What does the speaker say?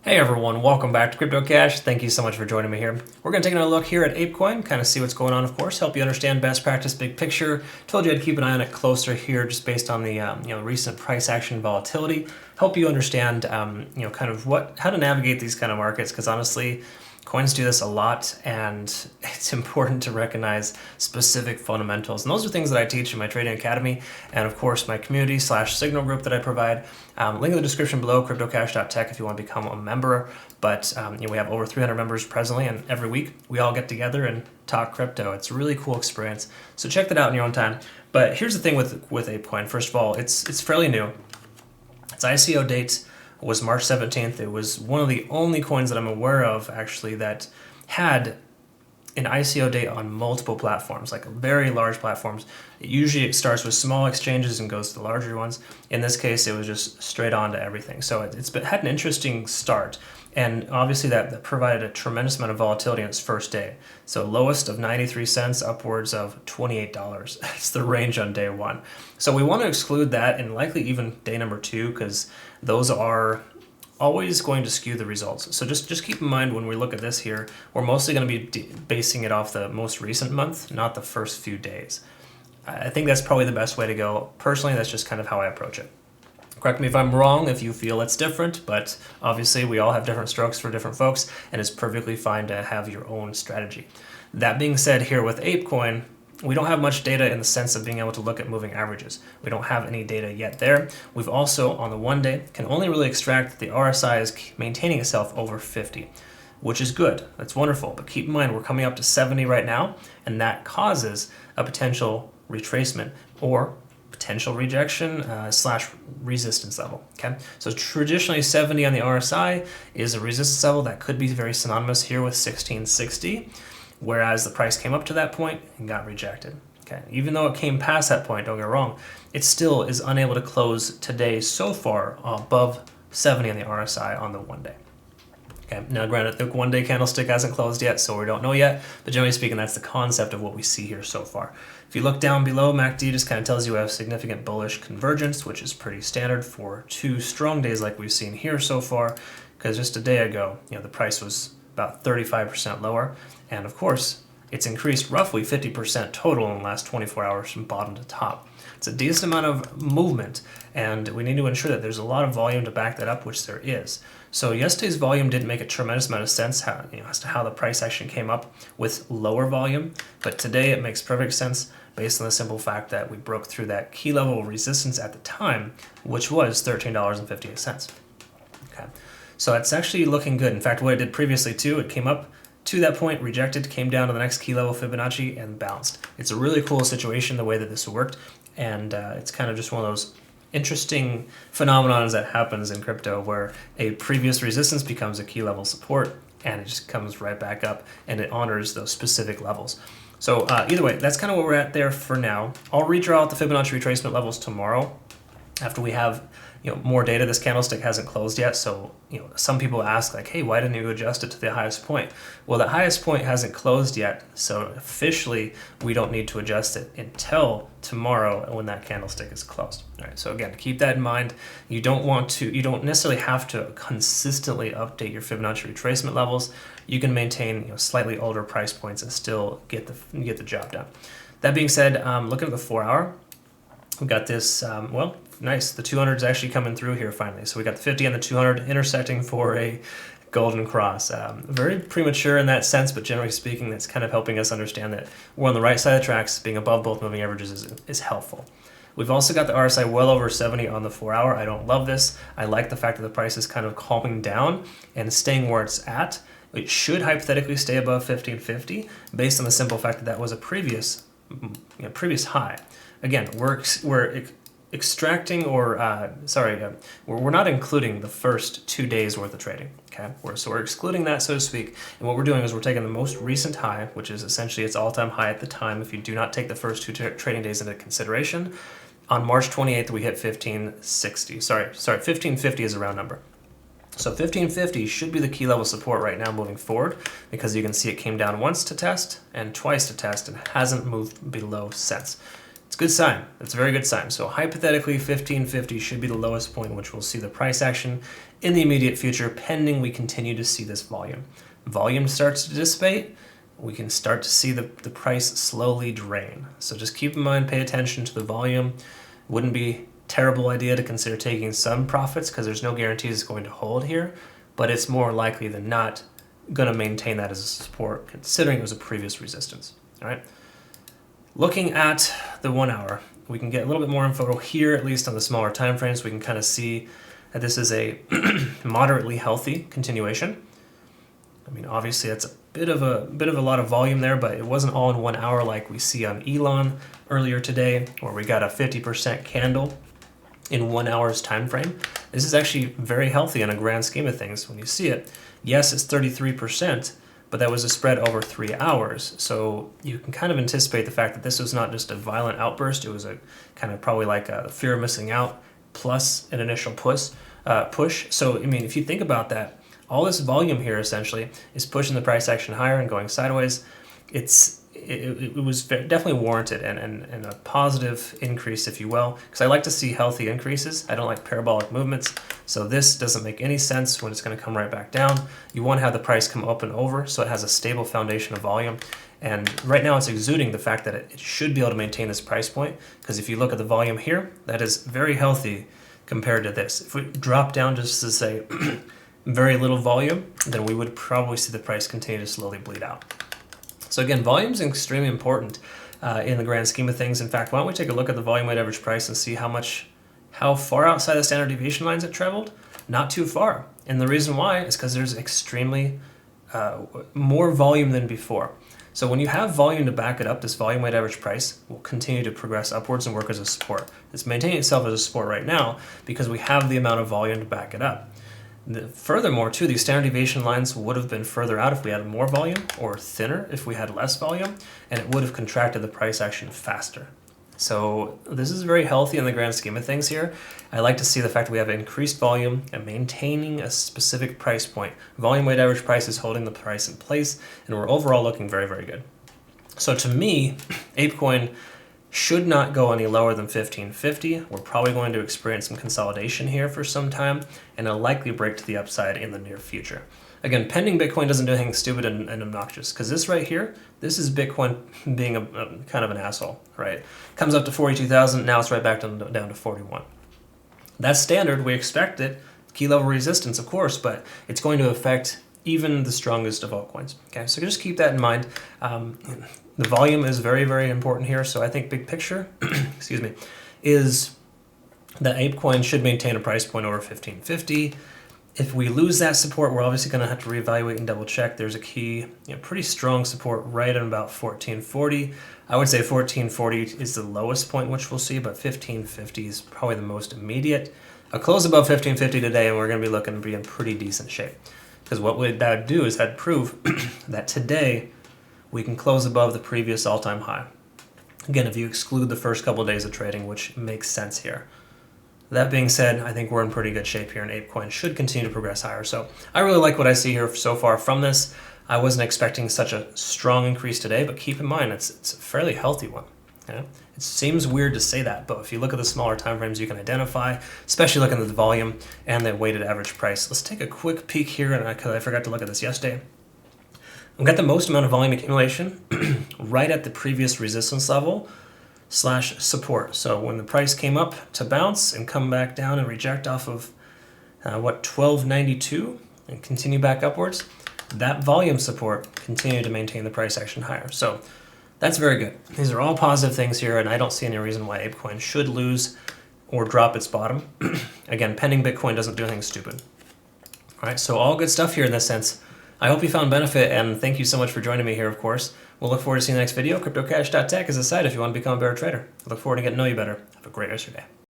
Hey everyone, welcome back to CryptoCache. Thank you so much for joining me here. We're going to take another look here at Apecoin, kind of see what's going on, of course, help you understand best practice, big picture. Told you I'd keep an eye on it closer here just based on the recent price action volatility. Help you understand kind of how to navigate these kind of markets, because honestly, coins do this a lot, and it's important to recognize specific fundamentals. And those are things that I teach in my Trading Academy, and of course my community/signal group that I provide. Link in the description below, CryptoCache.tech if you want to become a member. But we have over 300 members presently, and every week we all get together and talk crypto. It's a really cool experience. So check that out in your own time. But here's the thing with Apecoin. First of all, it's fairly new. Its ICO date was March 17th. It was one of the only coins that I'm aware of actually that had an ICO date on multiple platforms, like very large platforms. Usually it starts with small exchanges and goes to the larger ones. In this case, it was just straight on to everything. So it's had an interesting start. And obviously that provided a tremendous amount of volatility on its first day. So lowest of 93 cents, upwards of $28. That's the range on day one. So we want to exclude that, and likely even day number two, because those are always going to skew the results. So just keep in mind when we look at this here, we're mostly going to be basing it off the most recent month, not the first few days. I think that's probably the best way to go. Personally, that's just kind of how I approach it. Correct me if I'm wrong if you feel it's different, but obviously we all have different strokes for different folks, and it's perfectly fine to have your own strategy. That being said, here with Apecoin, we don't have much data in the sense of being able to look at moving averages. We don't have any data yet there. We've also, on the 1 day, can only really extract that the RSI is maintaining itself over 50, which is good. That's wonderful. But keep in mind, we're coming up to 70 right now, and that causes a potential retracement or potential rejection / resistance level. Okay, so traditionally 70 on the RSI is a resistance level that could be very synonymous here with 1660, whereas the price came up to that point and got rejected. Okay, even though it came past that point, don't get me wrong, it still is unable to close today so far above 70 on the RSI on the 1 day. Okay, now granted, the 1 day candlestick hasn't closed yet, so we don't know yet, but generally speaking, that's the concept of what we see here so far. If you look down below, MACD just kind of tells you we have significant bullish convergence, which is pretty standard for 2 strong days like we've seen here so far, because just a day ago, the price was about 35% lower, and of course, it's increased roughly 50% total in the last 24 hours from bottom to top. It's a decent amount of movement, and we need to ensure that there's a lot of volume to back that up, which there is. So yesterday's volume didn't make a tremendous amount of sense as to how the price action came up with lower volume, but today it makes perfect sense based on the simple fact that we broke through that key level of resistance at the time, which was $13.58. Okay, so it's actually looking good. In fact, what it did previously too, it came up to that point, rejected, came down to the next key level Fibonacci, and bounced. It's a really cool situation the way that this worked, and it's kind of just one of those interesting phenomenons that happens in crypto where a previous resistance becomes a key level support, and it just comes right back up, and it honors those specific levels. So either way, that's kind of where we're at there for now. I'll redraw out the Fibonacci retracement levels tomorrow after we have more data. This candlestick hasn't closed yet, so some people ask like, hey, why didn't you adjust it to the highest point? Well, the highest point hasn't closed yet, so officially we don't need to adjust it until tomorrow when that candlestick is closed. All right, so again, keep that in mind. You don't necessarily have to consistently update your Fibonacci retracement levels. You can maintain slightly older price points and still get the job done. That being said, looking at the 4 hour, we got this, nice. The 200 is actually coming through here finally. So we got the 50 and the 200 intersecting for a golden cross. Very premature in that sense, but generally speaking, that's kind of helping us understand that we're on the right side of the tracks. Being above both moving averages is helpful. We've also got the RSI well over 70 on the 4 hour. I don't love this. I like the fact that the price is kind of calming down and staying where it's at. It should hypothetically stay above 1550 based on the simple fact that that was a previous high. Again, we're extracting we're not including the first 2 days worth of trading. Okay, so we're excluding that, so to speak, and what we're doing is we're taking the most recent high, which is essentially its all-time high at the time if you do not take the first 2 trading days into consideration. On March 28th, we hit 1550 is a round number. So 1550 should be the key level support right now moving forward, because you can see it came down once to test and twice to test and hasn't moved below since. It's a good sign. It's a very good sign. So hypothetically, 1550 should be the lowest point in which we'll see the price action in the immediate future, pending we continue to see this volume. Volume starts to dissipate, we can start to see the price slowly drain. So just keep in mind, pay attention to the volume. Wouldn't be a terrible idea to consider taking some profits because there's no guarantees it's going to hold here, but it's more likely than not going to maintain that as a support, considering it was a previous resistance. All right. Looking at the 1 hour, we can get a little bit more info here, at least on the smaller time frames. We can kind of see that this is a moderately healthy continuation. I mean, obviously that's a bit of a lot of volume there, but it wasn't all in 1 hour like we see on Elon earlier today, where we got a 50% candle in 1 hour's time frame. This is actually very healthy in a grand scheme of things when you see it. Yes, it's 33%, but that was a spread over 3 hours. So you can kind of anticipate the fact that this was not just a violent outburst. It was a kind of probably like a fear of missing out plus an initial push. So, I mean, if you think about that, all this volume here essentially is pushing the price action higher and going sideways. It was definitely warranted and a positive increase, if you will, because I like to see healthy increases. I don't like parabolic movements. So this doesn't make any sense when it's going to come right back down. You want to have the price come up and over so it has a stable foundation of volume. And right now it's exuding the fact that it should be able to maintain this price point, because if you look at the volume here, that is very healthy compared to this. If we drop down just to say very little volume, then we would probably see the price continue to slowly bleed out. So again, volume is extremely important in the grand scheme of things. In fact, why don't we take a look at the volume weighted average price and see how far outside the standard deviation lines it traveled? Not too far. And the reason why is because there's extremely more volume than before. So when you have volume to back it up, this volume weighted average price will continue to progress upwards and work as a support. It's maintaining itself as a support right now because we have the amount of volume to back it up. Furthermore, too, these standard deviation lines would have been further out if we had more volume, or thinner if we had less volume, and it would have contracted the price action faster. So this is very healthy in the grand scheme of things here. I like to see the fact that we have increased volume and maintaining a specific price point. Volume weighted average price is holding the price in place, and we're overall looking very, very good. So to me, Apecoin should not go any lower than 1550. We're probably going to experience some consolidation here for some time, and a likely break to the upside in the near future. Again, pending Bitcoin doesn't do anything stupid and obnoxious, because this right here, this is Bitcoin being a kind of an asshole, right? Comes up to 42,000, now it's right back down to 41. That's standard, we expect it. Key level resistance, of course, but it's going to affect even the strongest of altcoins. Okay, so just keep that in mind. The volume is very, very important here. So I think big picture, excuse me, is that Apecoin should maintain a price point over 1550. If we lose that support, we're obviously going to have to reevaluate and double check. There's a key, pretty strong support right at about 1440. I would say 1440 is the lowest point which we'll see, but 1550 is probably the most immediate. A close above 1550 today, and we're going to be looking to be in pretty decent shape. Because what that would do is that'd prove that today we can close above the previous all-time high. Again, if you exclude the first couple of days of trading, which makes sense here. That being said, I think we're in pretty good shape here, and Apecoin should continue to progress higher. So I really like what I see here so far from this. I wasn't expecting such a strong increase today, but keep in mind, it's a fairly healthy one. Okay? It seems weird to say that, but if you look at the smaller time frames you can identify, especially looking at the volume and the weighted average price. Let's take a quick peek here, because I forgot to look at this yesterday. We've got the most amount of volume accumulation right at the previous resistance level / support. So when the price came up to bounce and come back down and reject off of 1292 and continue back upwards, that volume support continued to maintain the price action higher. So that's very good. These are all positive things here, and I don't see any reason why Apecoin should lose or drop its bottom. Again, pending Bitcoin doesn't do anything stupid. All right, so all good stuff here in this sense. I hope you found benefit, and thank you so much for joining me here, of course. We'll look forward to seeing the next video. CryptoCache.tech is a site if you want to become a better trader. I look forward to getting to know you better. Have a great rest of your day.